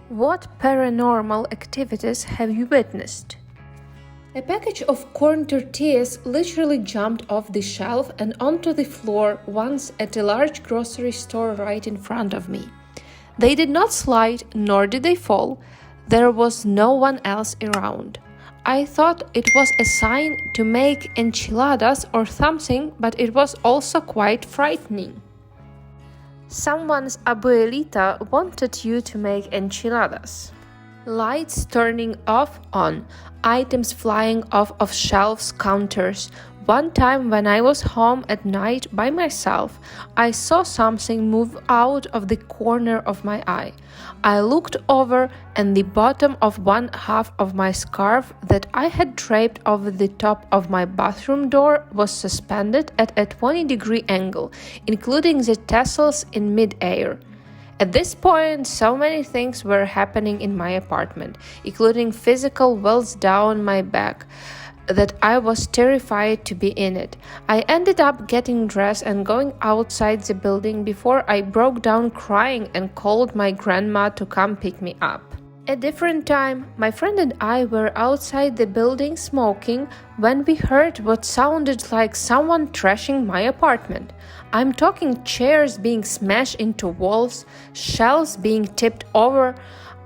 What paranormal activities have you witnessed? A package of corn tortillas literally jumped off the shelf and onto the floor once at a large grocery store right in front of me. They did not slide, nor did they fall. There was no one else around. I thought it was a sign to make enchiladas or something, but it was also quite frightening. Someone's abuelita wanted you to make enchiladas. Lights turning off on, items flying off of shelves, counters. One time when I was home at night by myself, I saw something move out of the corner of my eye. I looked over and the bottom of one half of my scarf that I had draped over the top of my bathroom door was suspended at a 20-degree angle, including the tassels in mid-air. At this point, so many things were happening in my apartment, including physical wells down my back, that I was terrified to be in it. I ended up getting dressed and going outside the building before I broke down crying and called my grandma to come pick me up. A different time, my friend and I were outside the building smoking when we heard what sounded like someone trashing my apartment. I'm talking chairs being smashed into walls, shelves being tipped over.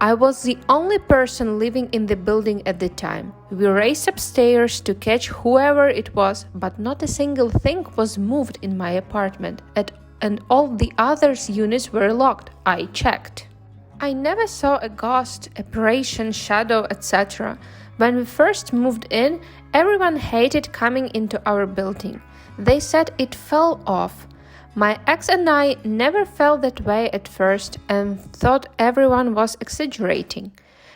I was the only person living in the building at the time. We raced upstairs to catch whoever it was, but not a single thing was moved in my apartment, and all the other units were locked. I checked. I never saw a ghost, apparition, shadow, etc. When we first moved in, everyone hated coming into our building. They said it fell off. My ex and I never felt that way at first and thought everyone was exaggerating.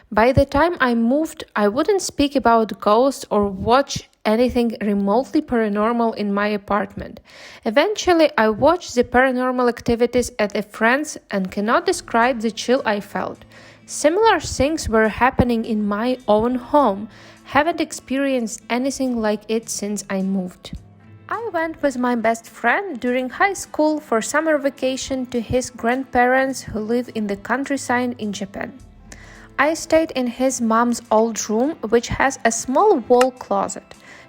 By the time I moved, I wouldn't speak about ghosts or watch anything remotely paranormal in my apartment. Eventually, I watched the paranormal activities at a friend's and cannot describe the chill I felt. Similar things were happening in my own home. Haven't experienced anything like it since I moved. I went with my best friend during high school for summer vacation to his grandparents who live in the countryside in Japan. I stayed in his mom's old room, which has a small wall closet.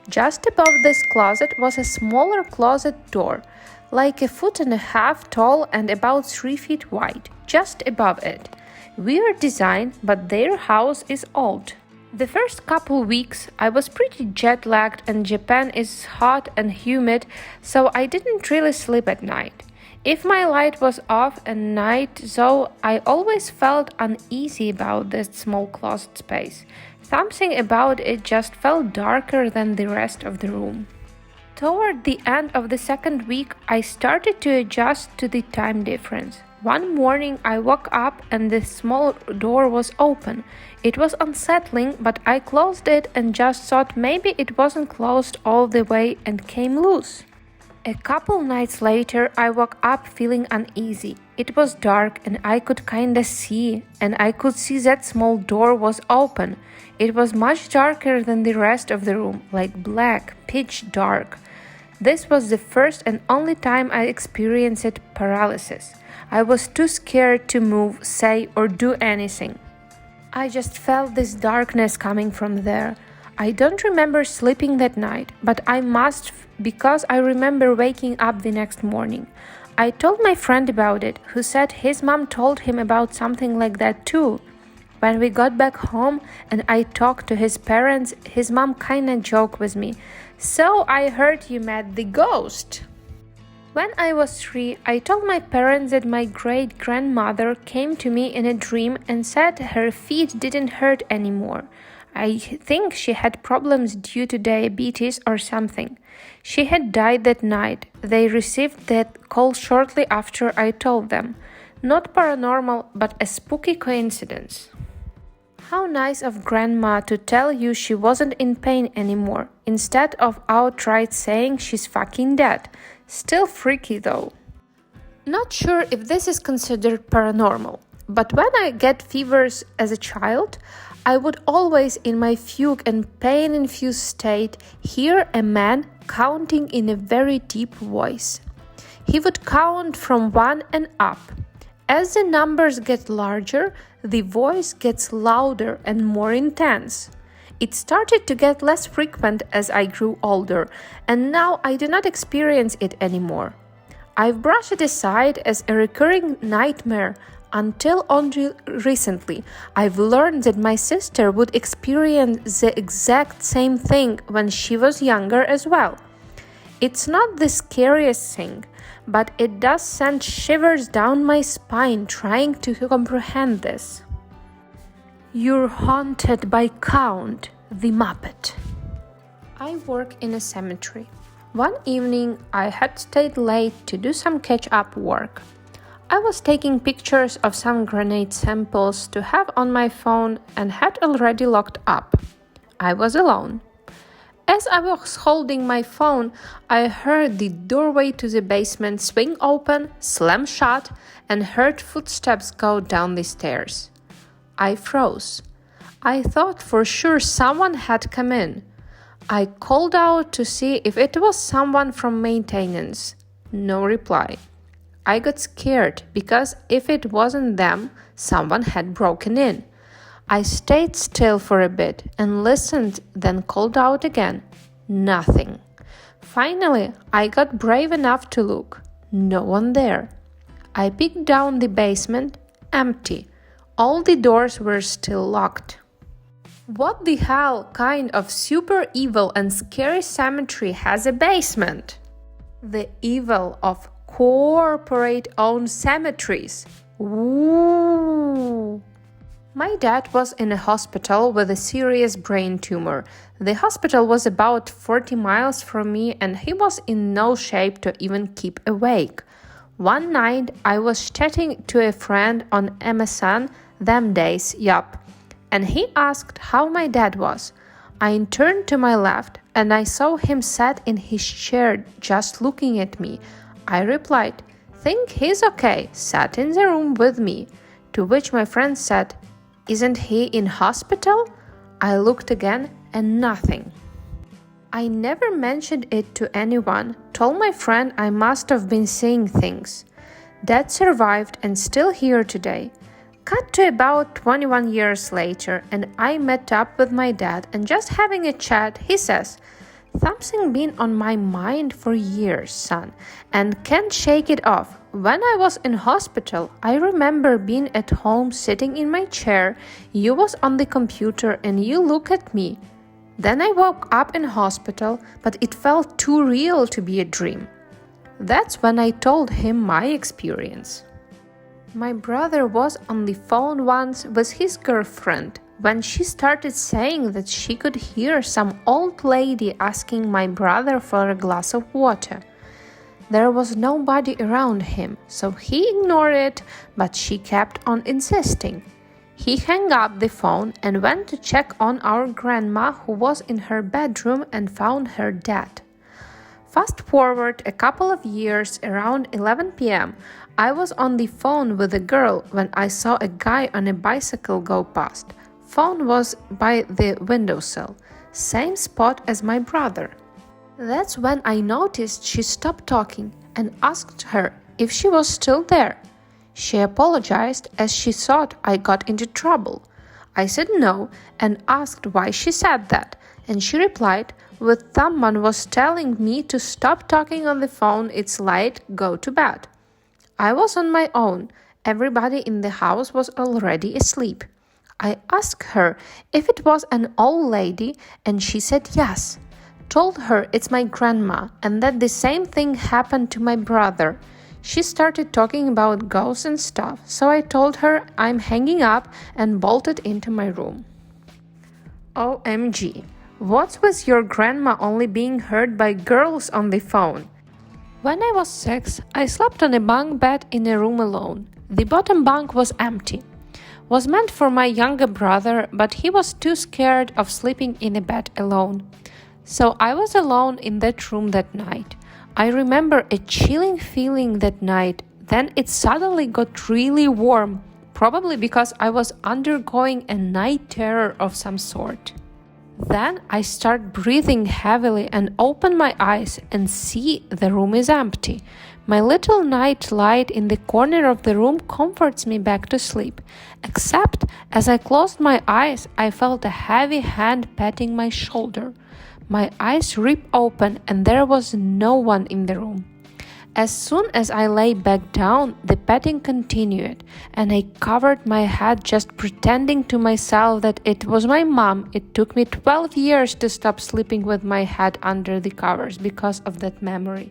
Just above this closet was a smaller closet door, like 1.5 feet tall and about 3 feet wide, just above it. Weird design, but their house is old. The first couple weeks, I was pretty jet-lagged and Japan is hot and humid, so I didn't really sleep at night. If my light was off at night, though, I always felt uneasy about that small closet space. Something about it just felt darker than the rest of the room. Toward the end of the second week, I started to adjust to the time difference. One morning I woke up and the small door was open. It was unsettling, but I closed it and just thought maybe it wasn't closed all the way and came loose. A couple nights later, I woke up feeling uneasy. It was dark and I could kinda see, and I could see that small door was open. It was much darker than the rest of the room, like black, pitch dark. This was the first and only time I experienced paralysis. I was too scared to move, say, or do anything. I just felt this darkness coming from there. I don't remember sleeping that night, but I must because I remember waking up the next morning. I told my friend about it, who said his mom told him about something like that too. When we got back home and I talked to his parents, his mom kinda joked with me. So I heard you met the ghost. When I was 3, I told my parents that my great-grandmother came to me in a dream and said her feet didn't hurt anymore. I think she had problems due to diabetes or something. She had died that night. They received that call shortly after I told them. Not paranormal, but a spooky coincidence. How nice of Grandma to tell you she wasn't in pain anymore, instead of outright saying she's fucking dead. Still freaky though. Not sure if this is considered paranormal, but when I get fevers as a child, I would always, in my fugue and pain-infused state, hear a man counting in a very deep voice. He would count from 1 and up. As the numbers get larger, the voice gets louder and more intense. It started to get less frequent as I grew older, and now I do not experience it anymore. I've brushed it aside as a recurring nightmare until only recently I've learned that my sister would experience the exact same thing when she was younger as well. It's not the scariest thing, but it does send shivers down my spine trying to comprehend this. You're haunted by Count, the Muppet. I work in a cemetery. One evening, I had stayed late to do some catch-up work. I was taking pictures of some grenade samples to have on my phone and had already locked up. I was alone. As I was holding my phone, I heard the doorway to the basement swing open, slam shut, and heard footsteps go down the stairs. I froze. I thought for sure someone had come in. I called out to see if it was someone from maintenance. No reply. I got scared because if it wasn't them, someone had broken in. I stayed still for a bit and listened, then called out again. Nothing. Finally, I got brave enough to look. No one there. I peeked down the basement. Empty. All the doors were still locked. What the hell kind of super evil and scary cemetery has a basement? The evil of corporate-owned cemeteries. Ooh. My dad was in a hospital with a serious brain tumor. The hospital was about 40 miles from me and he was in no shape to even keep awake. One night I was chatting to a friend on MSN, them days, yup, and he asked how my dad was. I turned to my left and I saw him sat in his chair just looking at me. I replied, "Think he's okay, sat in the room with me." To which my friend said, "Isn't he in hospital?" I looked again and nothing. I never mentioned it to anyone, told my friend I must have been seeing things. Dad survived and still here today. Cut to about 21 years later and I met up with my dad and just having a chat, he says, "Something been on my mind for years, son, and can't shake it off. When I was in hospital, I remember being at home sitting in my chair, you was on the computer and you look at me. Then I woke up in hospital, but it felt too real to be a dream." That's when I told him my experience. My brother was on the phone once with his girlfriend when she started saying that she could hear some old lady asking my brother for a glass of water. There was nobody around him, so he ignored it, but she kept on insisting. He hung up the phone and went to check on our grandma who was in her bedroom and found her dead. Fast forward a couple of years, around 11 p.m., I was on the phone with a girl when I saw a guy on a bicycle go past. Phone was by the windowsill, same spot as my brother. That's when I noticed she stopped talking and asked her if she was still there. She apologized as she thought I got into trouble. I said no and asked why she said that, and she replied, "With someone was telling me to stop talking on the phone, it's late, go to bed." I was on my own. Everybody in the house was already asleep. I asked her if it was an old lady and she said yes. Told her it's my grandma and that the same thing happened to my brother. She started talking about ghosts and stuff, so I told her I'm hanging up and bolted into my room. OMG, what's with your grandma only being heard by girls on the phone? When I was 6, I slept on a bunk bed in a room alone. The bottom bunk was empty. Was meant for my younger brother, but he was too scared of sleeping in a bed alone. So I was alone in that room that night. I remember a chilling feeling that night. Then it suddenly got really warm, probably because I was undergoing a night terror of some sort. Then I start breathing heavily and open my eyes and see the room is empty. My little night light in the corner of the room comforts me back to sleep, except as I closed my eyes, I felt a heavy hand patting my shoulder. My eyes ripped open and there was no one in the room. As soon as I lay back down, the patting continued, and I covered my head just pretending to myself that it was my mom. It took me 12 years to stop sleeping with my head under the covers because of that memory.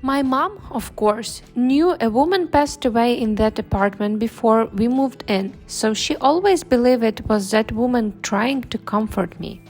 My mom, of course, knew a woman passed away in that apartment before we moved in, so she always believed it was that woman trying to comfort me.